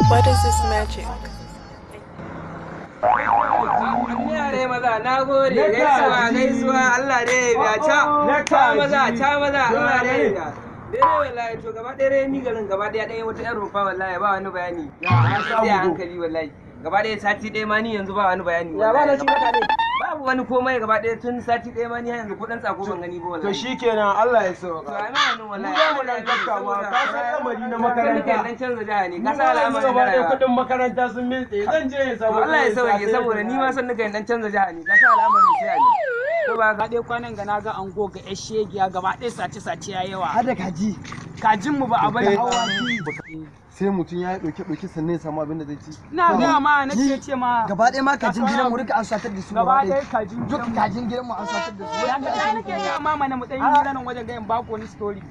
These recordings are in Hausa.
What is this magic? Yare maza na gode gaisuwa Allah ne ya ca maza Allah ne ya dai wallahi to gaba ɗaya ni garin gaba ɗaya wata yar rufa wallahi ba wani bayani sai a hankali wallahi gaba ɗaya sati ɗaya ma ni yanzu ba wani bayani ya ba na shi mutane babu wani komai gaba ɗaya tun sati ɗaya ma ni yanzu kuɗin tsako ban gani ba wallahi to shikenan Allah ya sauka to ai ma nan wallahi mu nan kakkawa ka san lamari na makaranta dan canza jaha ne ka san al'amarin gaba ɗaya kuɗin makaranta sun mintse zan je in samu Allah ya sauke saboda ni ma san nika dan canza jaha ne ka san al'amarin sai ne ko ba ga dai kwanan ga naga an goga yar shegiya gaba ɗaya sace ya yawa har da kaji kajin mu ba a bari awaki sai mutum ya yi ɗauke sannan ya samu abin da zai ci. Na ga ma na ce ma gaba ɗaya ma kajin gidan mu duka an satar da su gaba ɗaya kajin duk kajin gidan mu an satar da su. Ya ga nake ga mama na mu dan yi nan wajen ga in bako wani story.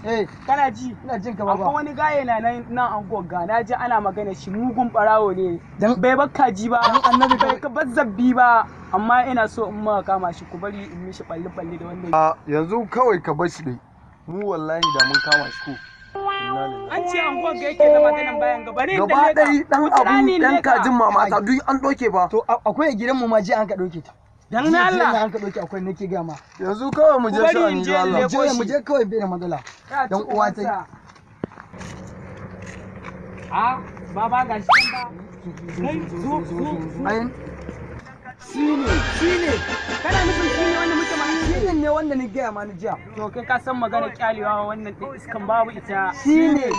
Kana ji? Ina jin ka baba. Akwai wani gaye na nan an gogga na ji ana magana shi mugun barawo ne. Bai bar kaji ba. Annabi bai ka bazzabbi ba. Amma ina so in ma kama shi ku bari in mishi balli da wannan. Yanzu kawai ka bar shi dai. Mu wallahi da mun kama shi ko. An ce an goga yake zama ganin bayan gaba ne gaba ɗari ɗan abu ɗan kajin mamata duk an ɗauke ba. To akwai gidan mu ma ji an ka ɗauke ta. Dan Allah an ka ɗauke akwai nake ga ma. Yanzu kawai mu je shi an ji Allah. Mu je kawai bai da matsala. Dan uwa ta. Baba ga shi ba. Kai zo. Ayin. Shine. Kana nufin shine wanda muke ma shine ne wanda ni gaya ma ni jiya. To kai ka san magana kyalewa wannan iskan babu ita. Shine.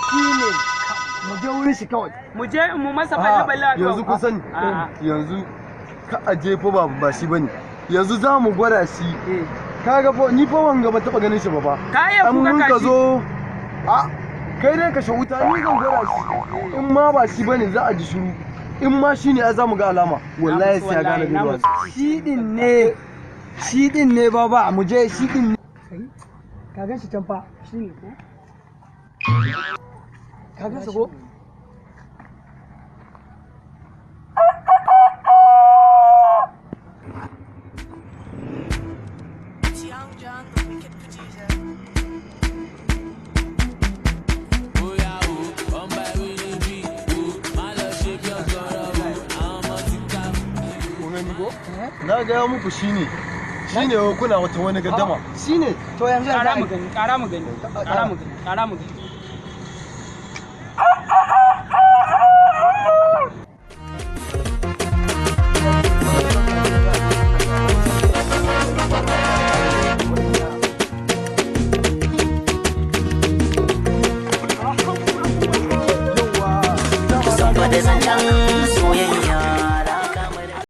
Mu je wurin shi kawai. Mu je mu masa balle. Yanzu ku sani. Yanzu ka aje fa ba shi bane. Yanzu za mu gwada shi. Kaga fa ni fa wanga ba taba ganin shi ba fa. Ka ka zo kai dai ka wuta ni zan gwada shi. In ma ba shi bane za a ji shiru. In ma shi ne za mu ga alama wallahi sai ya gane gaba shi din ne baba mu je shi din ne ka gan shi can fa shi ne ko ka gan shi ko na gaya muku shine kuna wani gaddama shine to yanzu ƙara mu gani Somebody